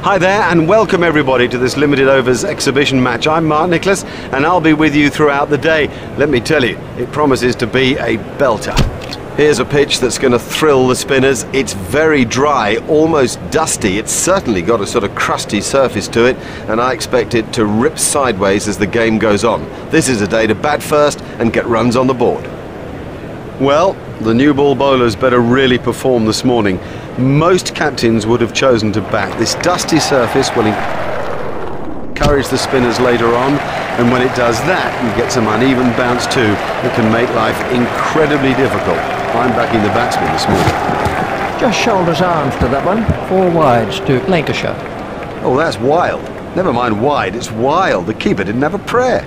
Hi there and welcome everybody to this limited overs exhibition match. I'm Mark Nicholas and I'll be with you throughout the day. Let me tell you, it promises to be a belter. Here's a pitch that's going to thrill the spinners. It's very dry, almost dusty. It's certainly got a sort of crusty surface to it, and I expect it to rip sideways as the game goes on. This is a day to bat first and get runs on the board. Well, the new ball bowlers better really perform this morning. Most captains would have chosen to bat. This dusty surface will encourage the spinners later on, and when it does that, you get some uneven bounce too that can make life incredibly difficult. I'm backing the batsman this morning. Just shoulders arms to that one. 4 wides to Lancashire. Oh, that's wild. Never mind wide, it's wild. The keeper didn't have a prayer.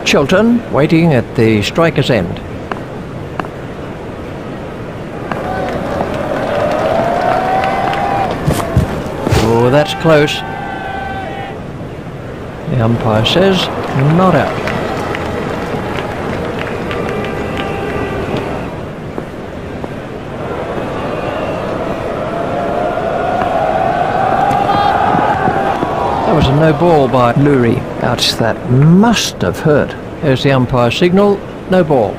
Chilton waiting at the striker's end. Oh, that's close. The umpire says not out. That was a no ball by Lurie. Ouch, that must have hurt. There's the umpire signal, no ball.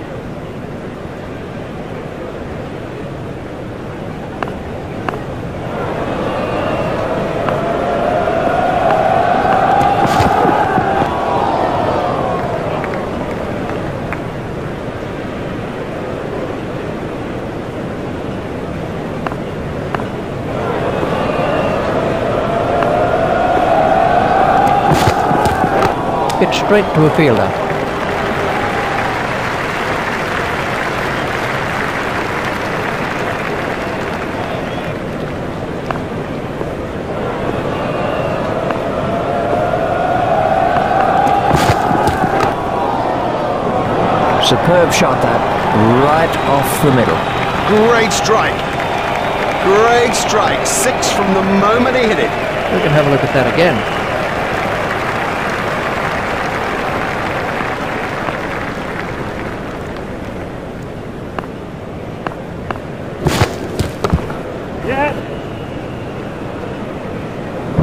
Hit straight to a fielder. Superb shot that, right off the middle. Great strike. Great strike. 6 from the moment he hit it. We can have a look at that again.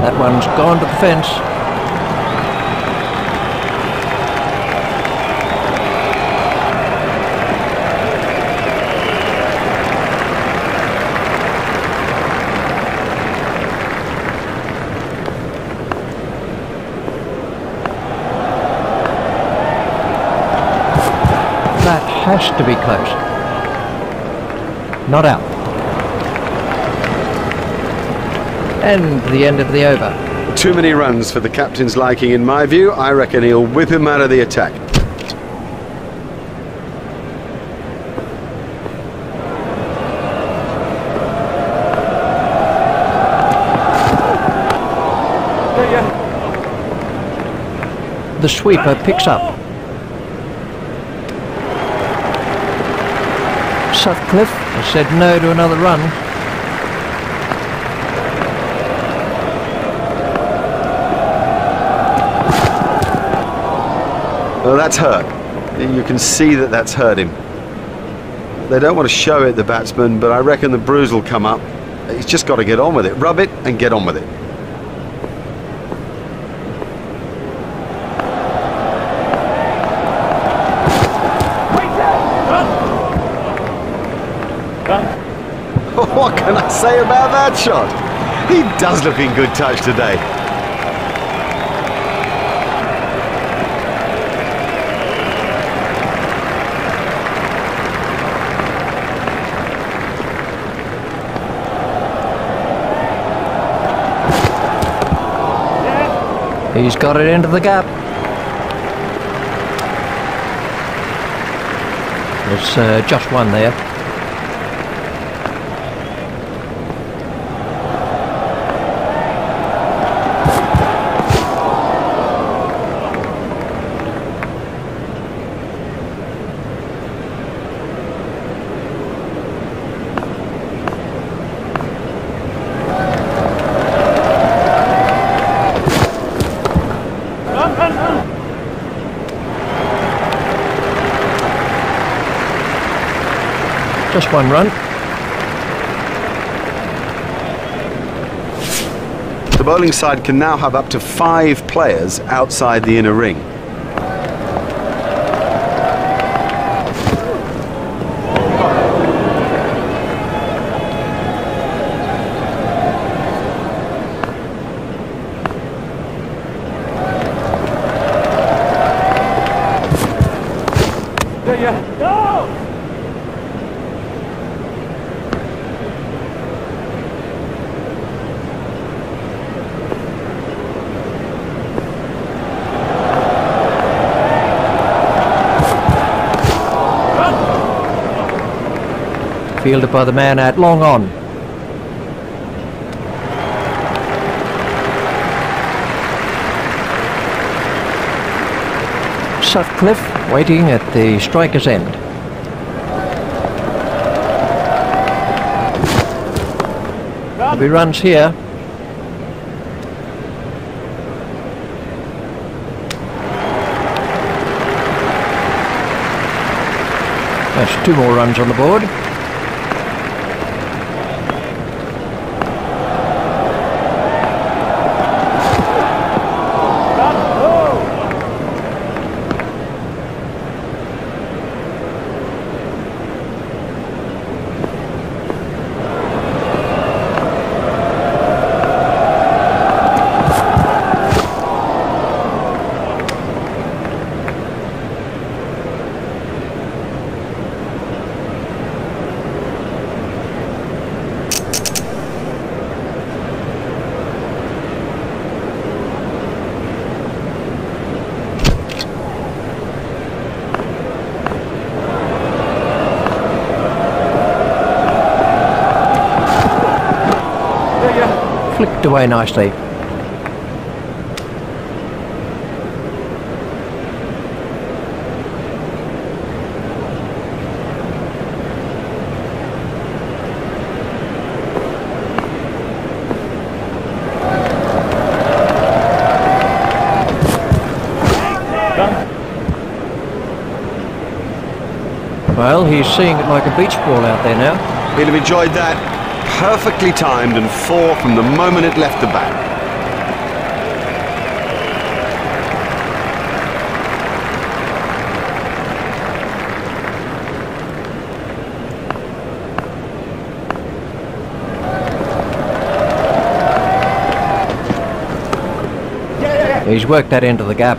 That one's gone to the fence. That has to be close. Not out. And the end of the over. Too many runs for the captain's liking in my view. I reckon he'll whip him out of the attack. The sweeper picks up. Sutcliffe has said no to another run. Well, that's hurt. You can see that that's hurt him. They don't want to show it, the batsman, but I reckon the bruise will come up. He's just got to get on with it. Rub it and get on with it. What can I say about that shot? He does look in good touch today. He's got it into the gap. There's just one there. Just one run. The bowling side can now have up to 5 players outside the inner ring. Fielded by the man at long on. Sutcliffe waiting at the striker's end. There'll be runs here. That's 2 more runs on the board. Flicked away nicely. Well, he's seeing it like a beach ball out there now. He'll have enjoyed that. Perfectly timed and 4 from the moment it left the bat. He's worked that into the gap.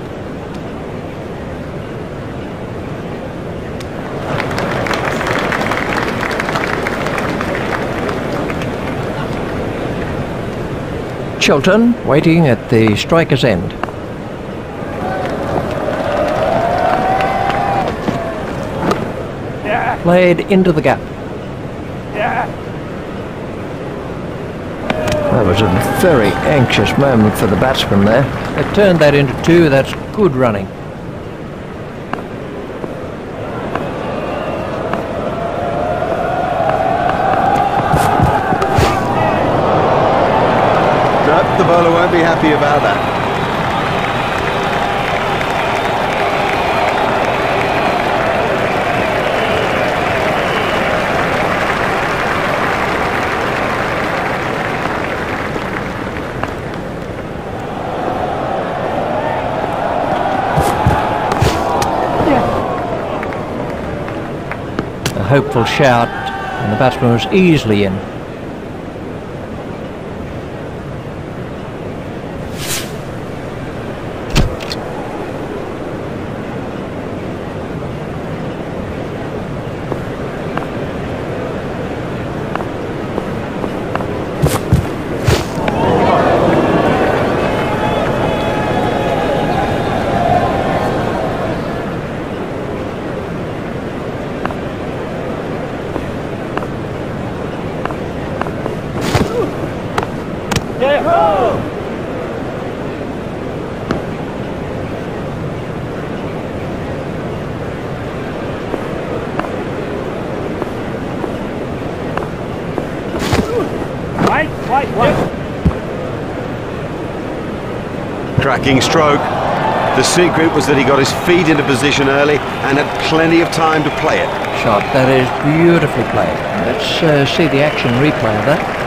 Chilton waiting at the striker's end. Played into the gap. That was a very anxious moment for the batsman there. They turned that into 2. That's good running. The bowler won't be happy about that. A hopeful shout, and the batsman was easily in. Cracking stroke. The secret was that he got his feet into position early and had plenty of time to play it. Shot, that is beautifully played. Let's see the action replay of that.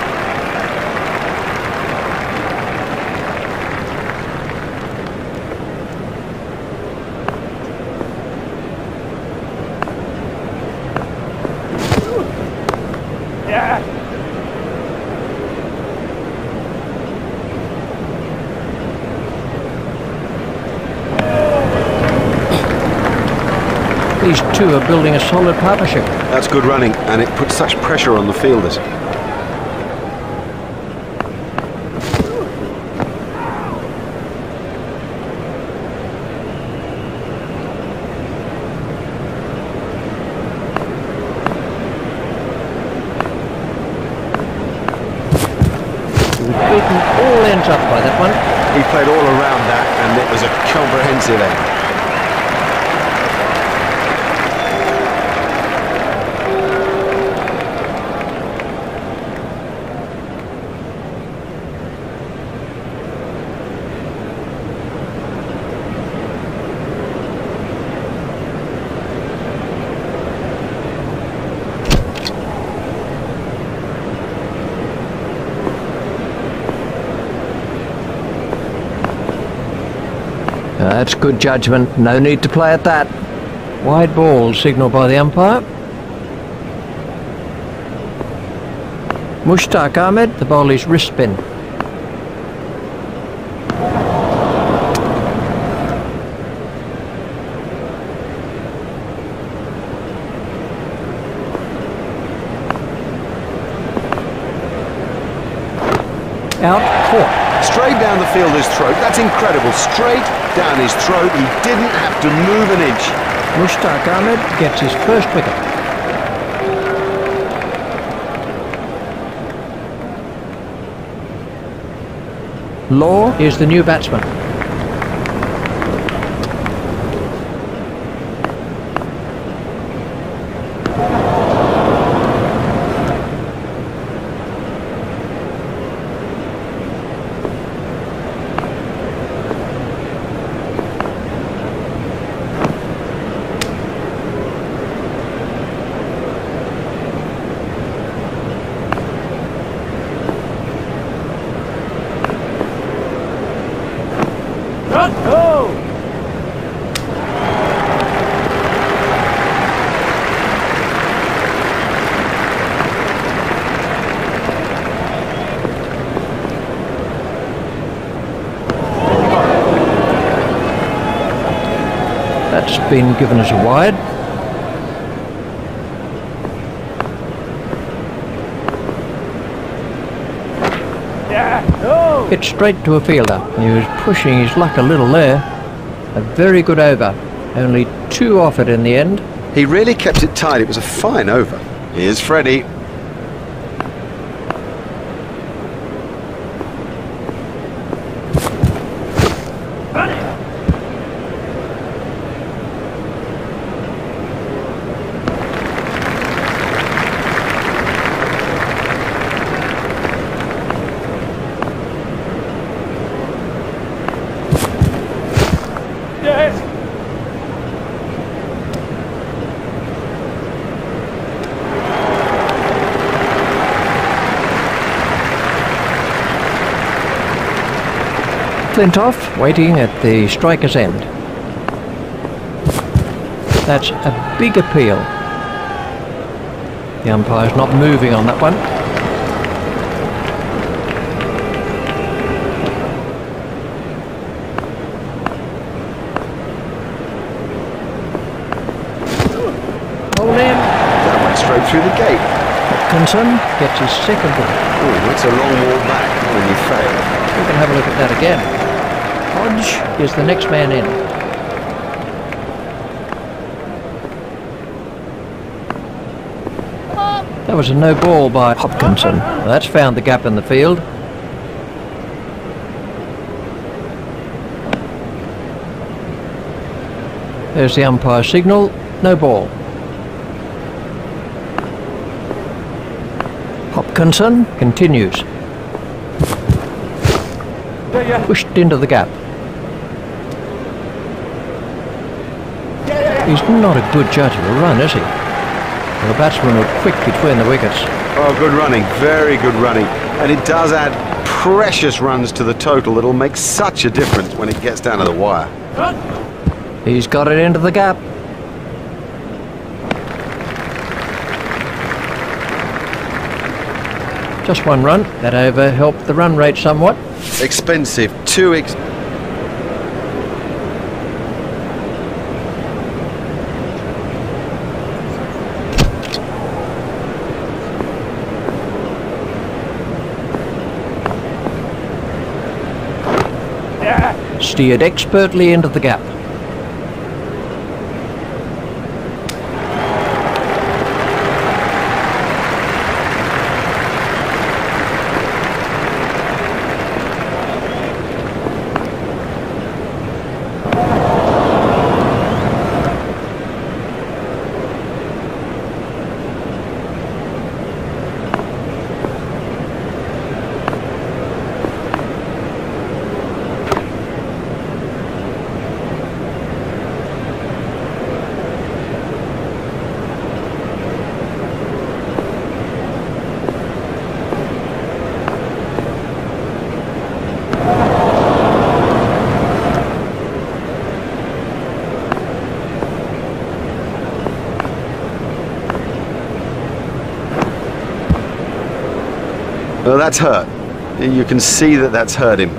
These two are building a solid partnership. That's good running, and it puts such pressure on the fielders. Beaten all ends up by that one. He played all around that, and it was a comprehensive end. That's good judgment. No need to play at that. Wide ball signalled by the umpire. Mushtaq Ahmed, the ball is wrist spin. Out, caught. Straight down the fielder's throat. That's incredible. Straight down his throat. He didn't have to move an inch. Mushtaq Ahmed gets his first wicket. Law is the new batsman. That's been given as a wide. Hit straight to a fielder. He was pushing his luck a little there. A very good over. Only 2 off it in the end. He really kept it tight. It was a fine over. Here's Freddie. Flintoff waiting at the striker's end. That's a big appeal. The umpire's not moving on that one. Hold in. That went straight through the gate. Hopkinson gets his second wicket. Oh, that's a long walk back when you fail. We can have a look at that again. Hodge is the next man in. That was a no ball by Hopkinson. Well, that's found the gap in the field. There's the umpire signal. No ball. Hopkinson continues. Pushed into the gap. He's not a good judge of a run, is he? Well, the batsman will quick between the wickets. Oh, good running, very good running. And it does add precious runs to the total that'll make such a difference when it gets down to the wire. He's got it into the gap. Just one run. That over helped the run rate somewhat. Expensive, too Steered expertly into the gap. Well, that's hurt. You can see that that's hurt him.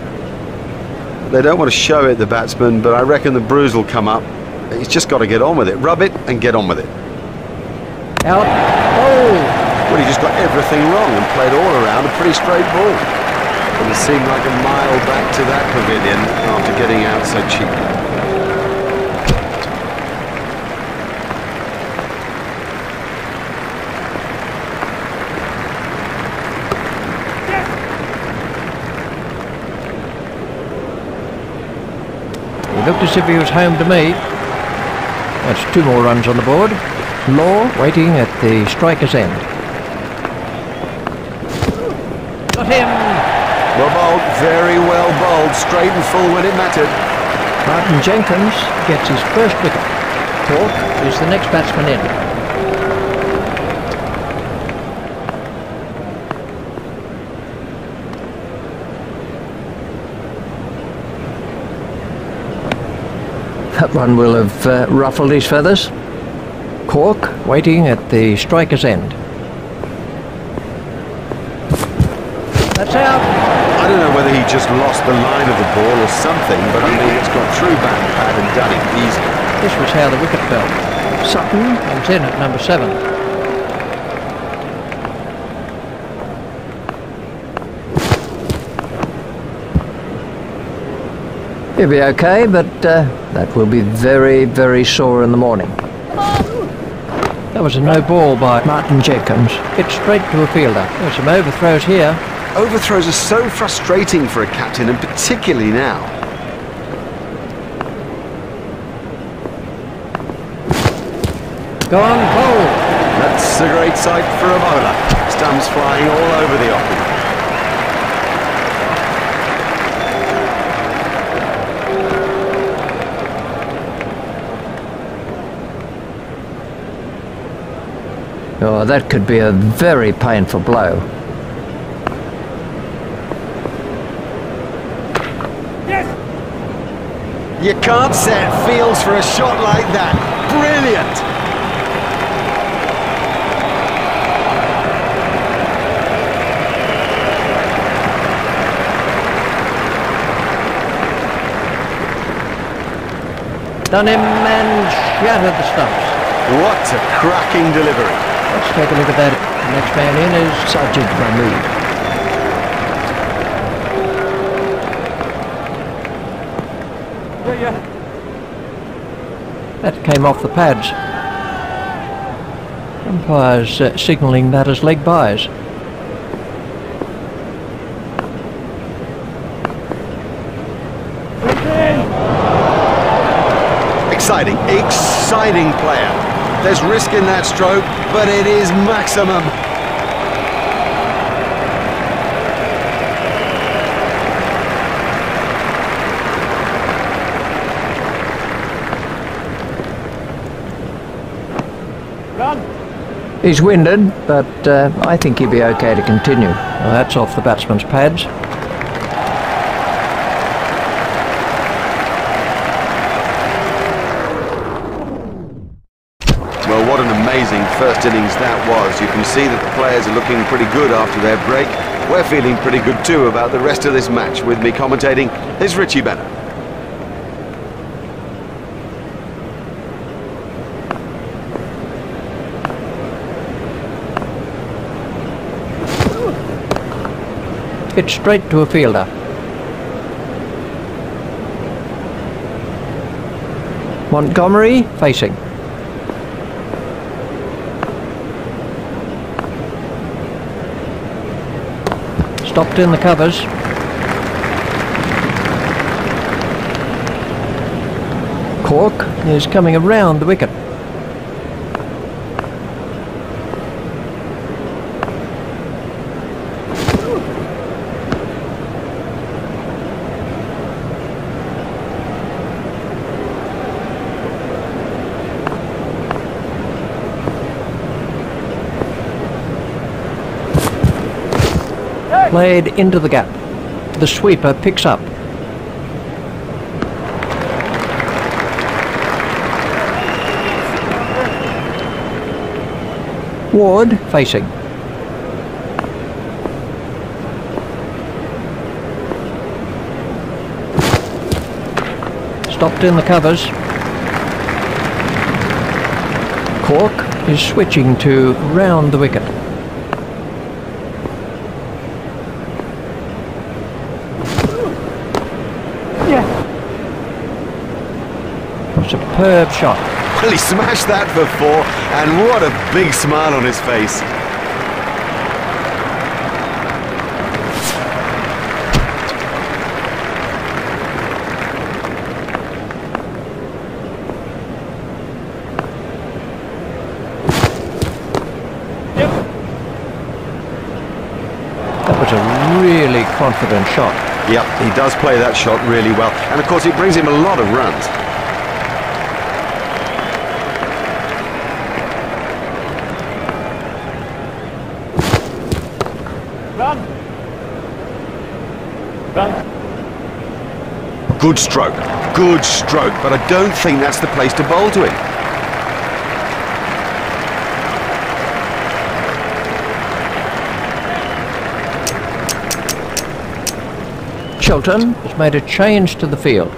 They don't want to show it, the batsman, but I reckon the bruise will come up. He's just got to get on with it. Rub it and get on with it. Out. Oh! Well, he just got everything wrong and played all around a pretty straight ball. And it seemed like a mile back to that pavilion after getting out so cheaply. Looked as if he was home to me. That's 2 more runs on the board. Law waiting at the striker's end. Got him! Well bowled, very well bowled, straight and full when it mattered. Martin Jenkins gets his first wicket. Cork is the next batsman in. That one will have ruffled his feathers. Cork waiting at the striker's end. That's out. I don't know whether he just lost the line of the ball or something, but I mean it's gone through back pad and done it easily. This was how the wicket fell. Sutton comes in at number 7. He'll be okay, but that will be very, very sore in the morning. That was a no ball by Martin Jenkins. Hit straight to a fielder. There's some overthrows here. Overthrows are so frustrating for a captain, and particularly now. Gone, bowled. That's a great sight for a bowler. Stumps flying all over the offing. Oh, that could be a very painful blow. Yes! You can't set fields for a shot like that. Brilliant! Done him and shattered the stumps. What a cracking delivery. Let's take a look at that. The next man in is Sajid Mahmood. That came off the pads. Umpire's signalling that as leg byes. Exciting, exciting player. There's risk in that stroke, but it is maximum. He's winded, but I think he'll be okay to continue. Well, that's off the batsman's pads. Well, what an amazing first innings that was. You can see that the players are looking pretty good after their break. We're feeling pretty good too about the rest of this match. With me commentating is Richie Bennett. It's straight to a fielder. Montgomery facing. Stopped in the covers. Cork is coming around the wicket. Played into the gap. The sweeper picks up. Ward facing. Stopped in the covers. Cork is switching to round the wicket. Superb shot. Well, he smashed that for four, and what a big smile on his face. That was a really confident shot. Yep, he does play that shot really well, and of course it brings him a lot of runs. Good stroke, but I don't think that's the place to bowl to him. Chilton has made a change to the field.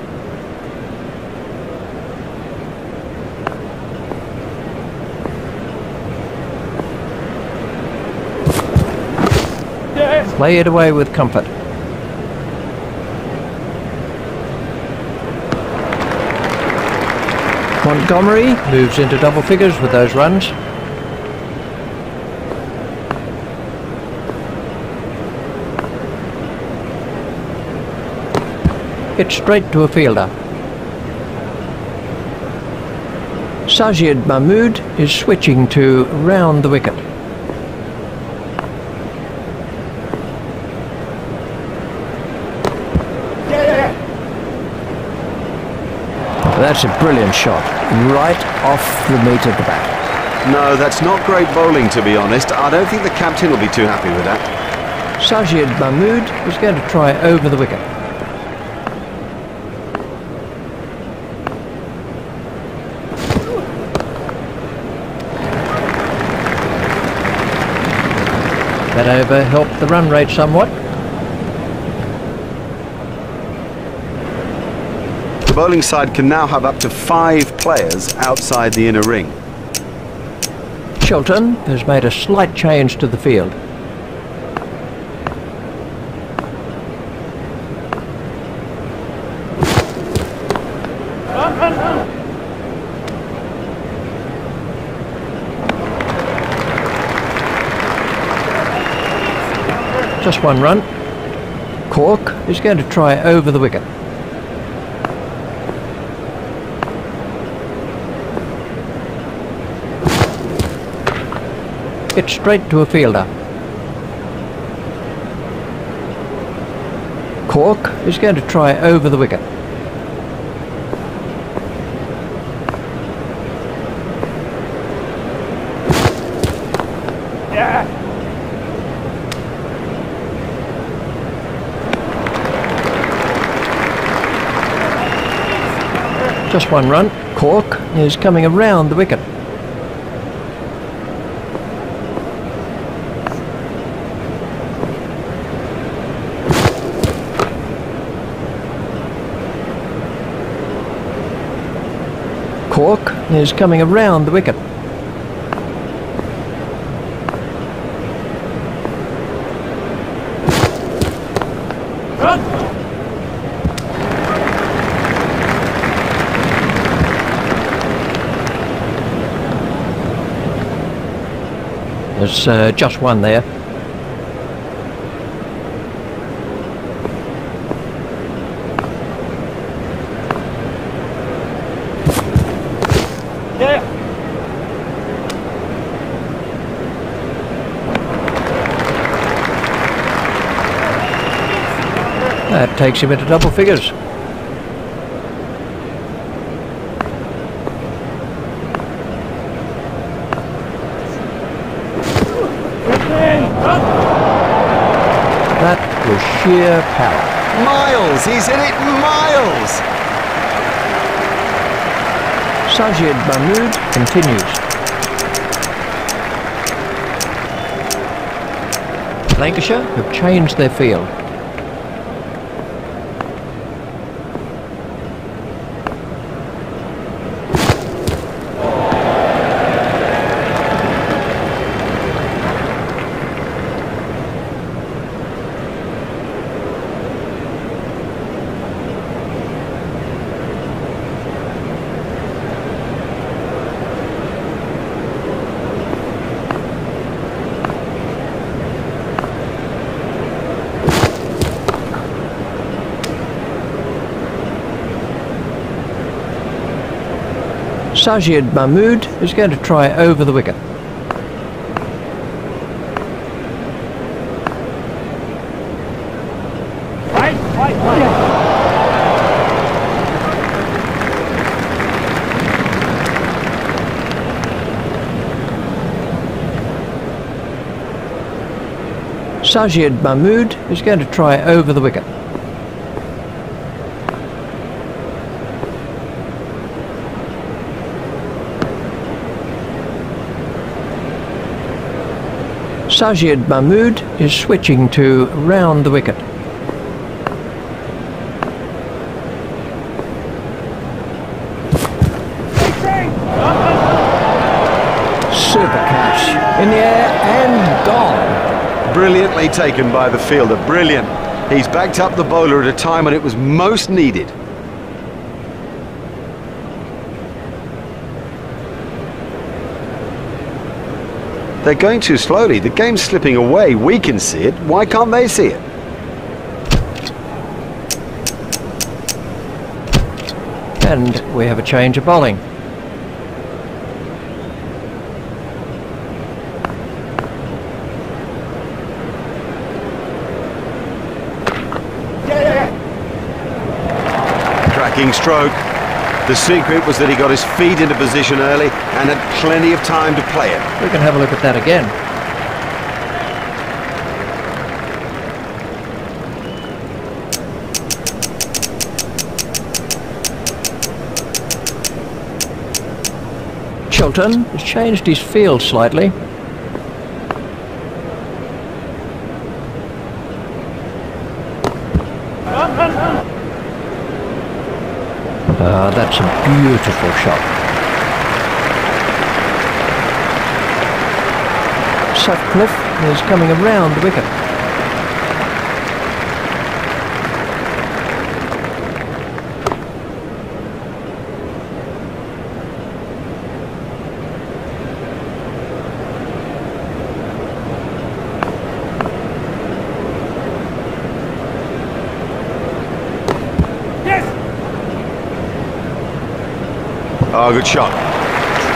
Play it away with comfort. Montgomery moves into double figures with those runs. It's straight to a fielder. Sajid Mahmood is switching to round the wicket. That's a brilliant shot, right off the meat of the bat. No, that's not great bowling, to be honest. I don't think the captain will be too happy with that. Sajid Mahmood is going to try over the wicket. That over helped the run rate somewhat. The bowling side can now have up to 5 players outside the inner ring. Chilton has made a slight change to the field. Just one run. Cork is going to try over the wicket. It's straight to a fielder. Cork is going to try over the wicket. Just one run. Cork is coming around the wicket. Cork is coming around the wicket. There's just one there. That takes him into double figures. That was sheer power. Miles! He's in it, Miles! Sajid Mahmood continues. Lancashire have changed their field. Sajid Mahmood is going to try over the wicket. Sajid Mahmood is going to try over the wicket. Sajid Mahmood is switching to round the wicket. Super catch in the air and gone. Brilliantly taken by the fielder, brilliant. He's backed up the bowler at a time when it was most needed. They're going too slowly. The game's slipping away. We can see it. Why can't they see it? And we have a change of bowling. Cracking stroke. The secret was that he got his feet into position early and had plenty of time to play it. We can have a look at that again. Chilton has changed his field slightly. That's a beautiful shot. Sutcliffe is coming around the wicket. Oh, good shot.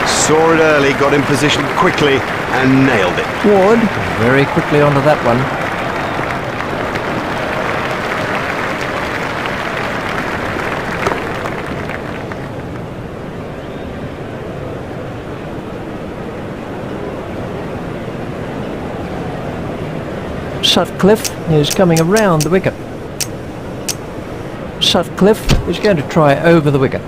Saw it early, got in position quickly and nailed it. Ward very quickly onto that one. Sutcliffe is coming around the wicket. Sutcliffe is going to try over the wicket.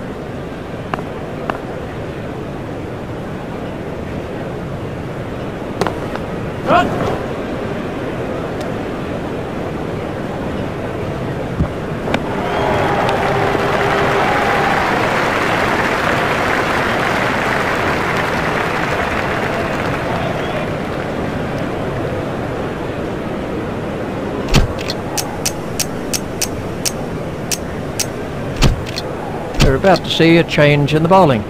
We're about to see a change in the bowling.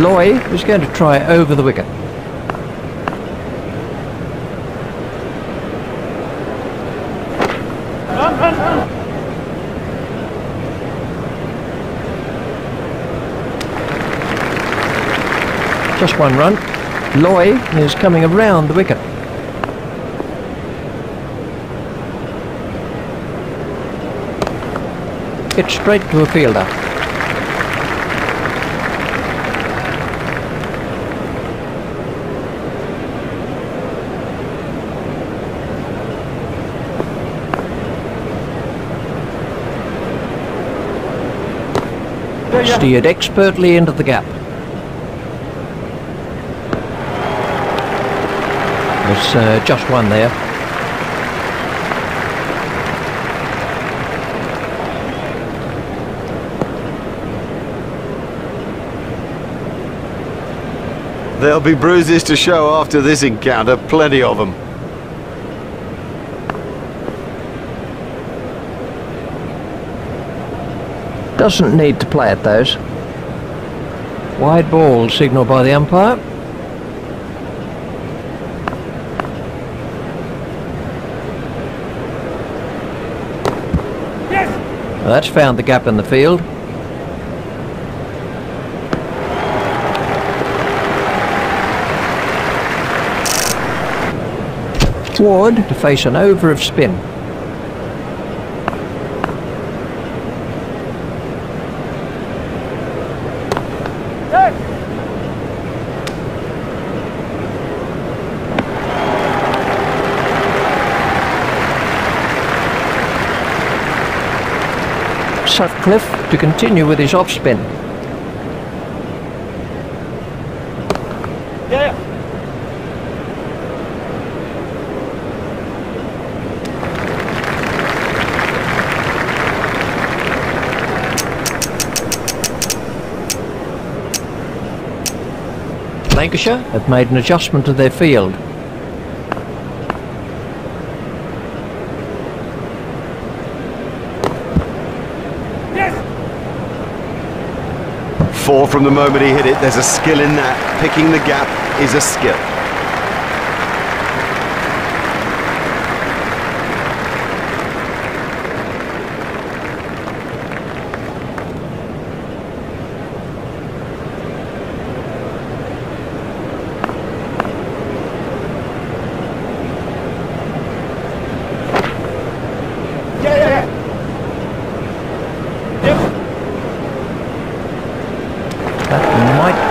Loy is going to try over the wicket. Just one run. Loy is coming around the wicket. It's straight to a fielder. Steered expertly into the gap. There's just one there. There'll be bruises to show after this encounter, plenty of them. Doesn't need to play at those. Wide ball signalled by the umpire. Well, that's found the gap in the field. Ward to face an over of spin. Sutcliffe to continue with his off-spin. Lancashire have made an adjustment to their field. Four from the moment he hit it. There's a skill in that. Picking the gap is a skill.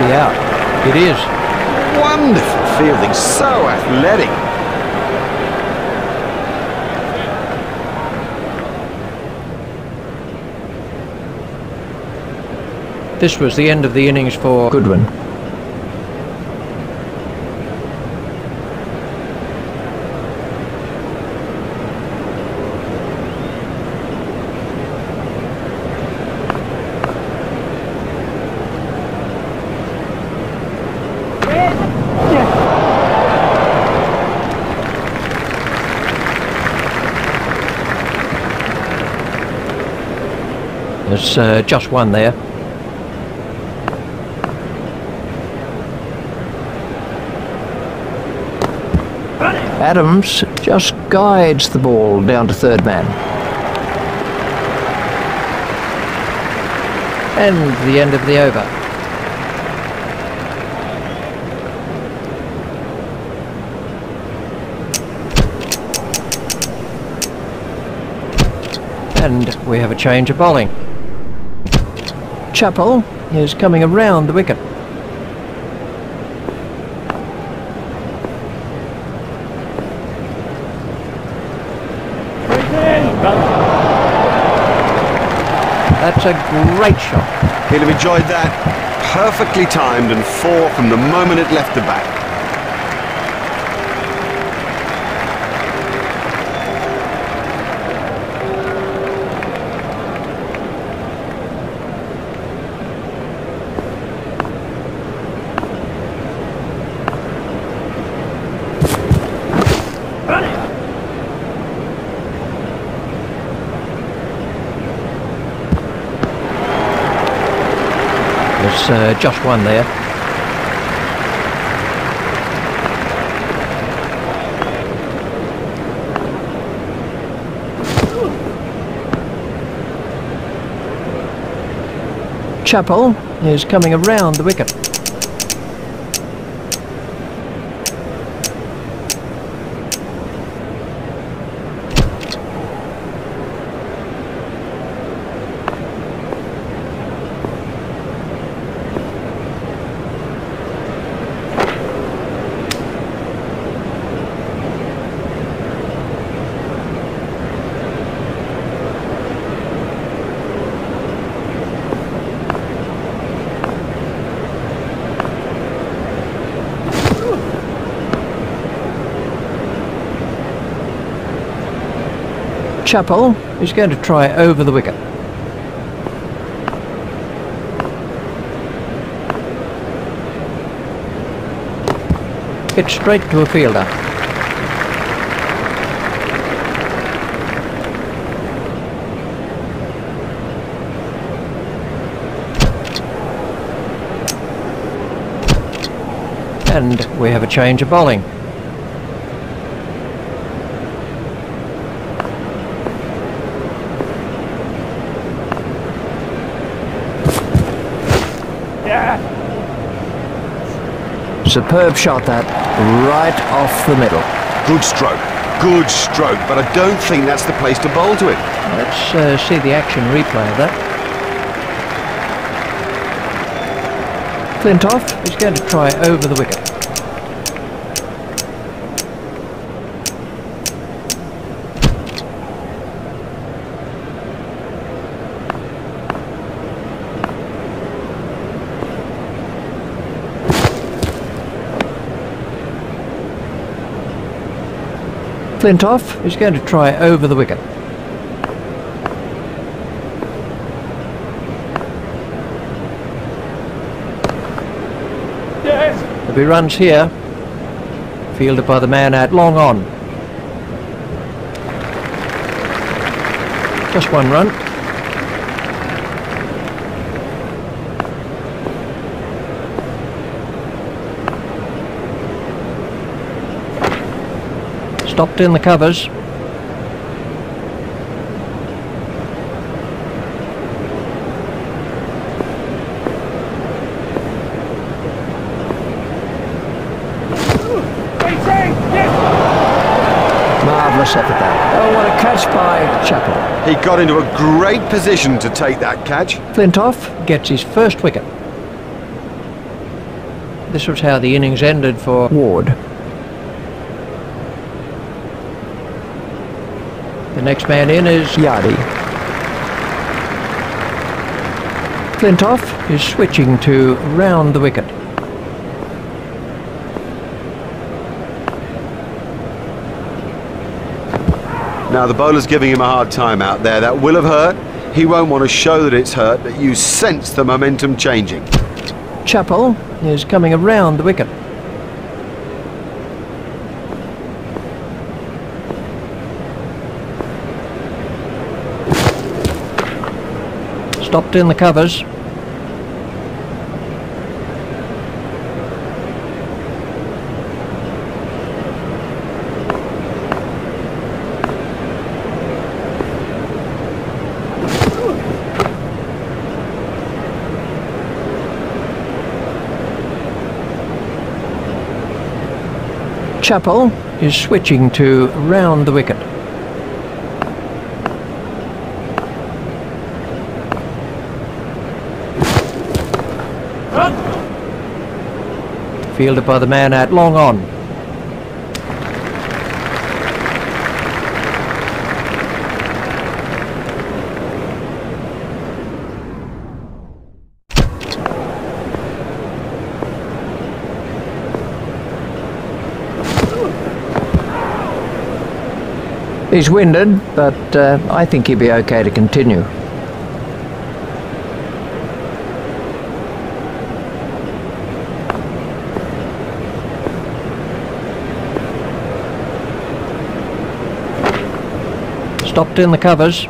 Out. It is. Wonderful fielding, so athletic. This was the end of the innings for Goodwin. There's just one there. Adams just guides the ball down to third man. And the end of the over. And we have a change of bowling. Chappell is coming around the wicket. That's a great shot. He'll have enjoyed that. Perfectly timed and 4 from the moment it left the bat. There's just one there. Chappell is coming around the wicket. Chappell is going to try over the wicket. Hit straight to a fielder. And we have a change of bowling. Superb shot that, right off the middle. Good stroke, but I don't think that's the place to bowl to it. Let's see the action replay of that. Flintoff is going to try over the wicket. Flintoff is going to try over the wicket. Yes. There'll be runs here. Fielded by the man out long on. Just one run. Stopped in the covers. Marvellous effort that. Oh, what a catch by Chappell. He got into a great position to take that catch. Flintoff gets his first wicket. This was how the innings ended for Ward. The next man in is Yardy. Flintoff is switching to round the wicket. Now the bowler's giving him a hard time out there. That will have hurt. He won't want to show that it's hurt, but you sense the momentum changing. Chappell is coming around the wicket. Stopped in the covers. Chappell is switching to round the wicket. fielded by the man out long on. He's winded, but I think he'll be okay to continue. Stopped in the covers.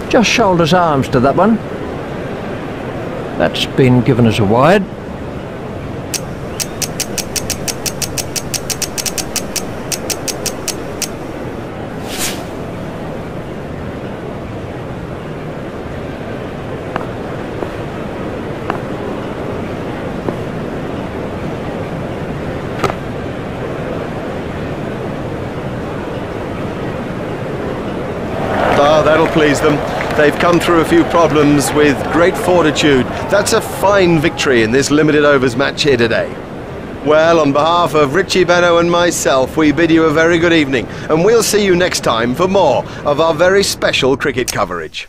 Just shoulders arms to that one. That's been given as a wide. Oh, that'll please them. They've come through a few problems with great fortitude. That's a fine victory in this limited overs match here today. Well, on behalf of Richie, Benno and myself, we bid you a very good evening, and we'll see you next time for more of our very special cricket coverage.